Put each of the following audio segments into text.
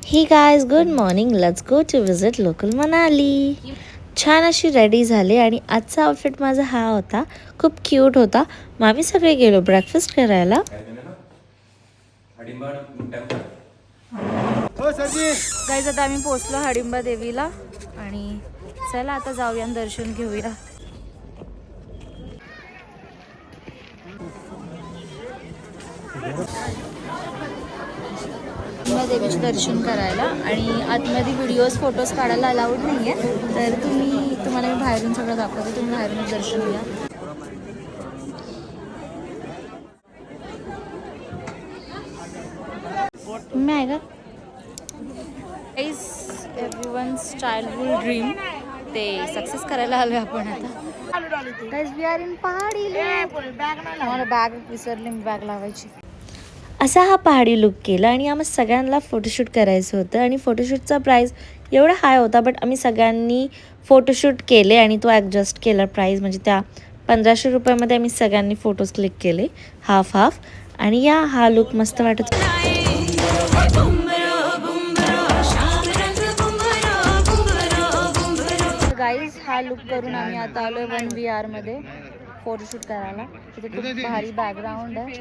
हे guys, good morning. Let's go to visit local Manali. छान अशी रेडी झाले आणि आजचा आउटफिट माझा हा होता. खूप क्यूट होता. मग आम्ही सगळे गेलो ब्रेकफास्ट करायला. गाइस, आता आम्ही पोहोचलो हडिंबा देवीला आणि चला आता जाऊया दर्शन घेऊया. देवीचे दर्शन करायला आणि आतमध्ये व्हिडिओज फोटोज काढायला अलाउड नाही आहे, तर तुम्हाला मी बाहेरून सगळं दाखवते. तुम्ही बाहेरूनच दर्शन घ्या. मी आहे का एव्हरीवन्स चाइल्डहुड ड्रीम ते सक्सेस करायला आलोय आपण आता. गाइस, वी आर इन पहाडी. मला बॅग विसरली, मी बॅग लावायची. असा हा पहाडी लुक केला आणि आम्हाला सगळ्यांना फोटोशूट करायचं होतं आणि फोटोशूटचा प्राईस एवढा हाय होता, बट आम्ही सगळ्यांनी फोटोशूट केले आणि तो ॲडजस्ट केला प्राईस. म्हणजे त्या 1500 रुपयामध्ये आम्ही सगळ्यांनी फोटोज क्लिक केले हाफ आणि हा लुक मस्त वाटत. गाईज, हा लुक करून आम्ही आता आलोय 1VR मध्ये फोटोशूट करायला. तिथे खूप भारी बॅकग्राऊंड आहे.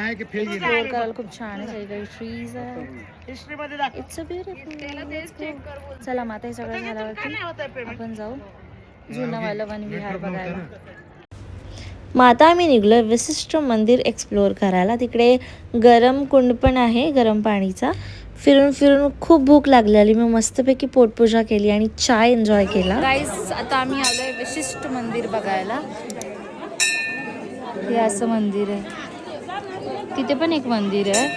एक्सप्लोर करायला खूप छान आहे. सगळीकडे ट्रीज आहे. It's a beautiful. चला मग आता हे सगळं झाल्यावरती आपण जाऊ जुनावाला 1VR बघायला. मग आता आम्ही निघलो विशिष्ट मंदिर एक्सप्लोर करायला. तिकडे गरम कुंड पण आहे, गरम पाणीचा. फिरून खूप भूक लागलेली. मी मस्तपैकी पोटपूजा केली आणि चाय एन्जॉय केला. गाईस, आता आम्ही आलोय विशिष्ट मंदिर बघायला. हे असं मंदिर आहे. तिथे पण एक मंदिर आहे.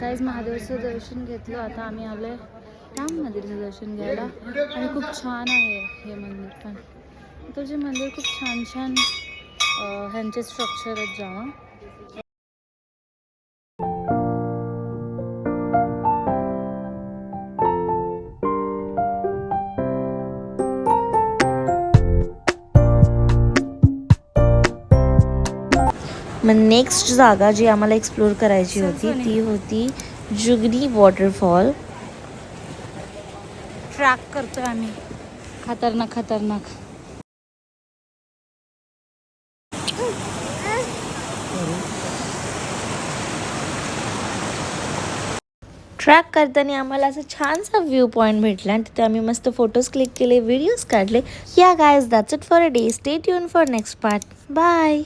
गाईस, महादेवाचं दर्शन घेतलं. आता आम्ही आलोय राम मंदिरचं दर्शन घ्यायला आणि खूप छान आहे हे मंदिर पण. तुझे मंदिर खूप छान ह्यांचे स्ट्रक्चर आहेत जावा. मग नेक्स्ट जागा जी आम्हाला एक्सप्लोर करायची होती ती होती जुगनी वॉटरफॉल. ट्रॅक करतोय आम्ही. खतरनाक. ट्रॅक करताना आम्हाला असं छानसा व्ह्यू पॉईंट भेटला आणि तिथे आम्ही मस्त फोटोज क्लिक केले, व्हिडिओज काढले. या guys, that's it for a day. Stay tune for next part. Bye.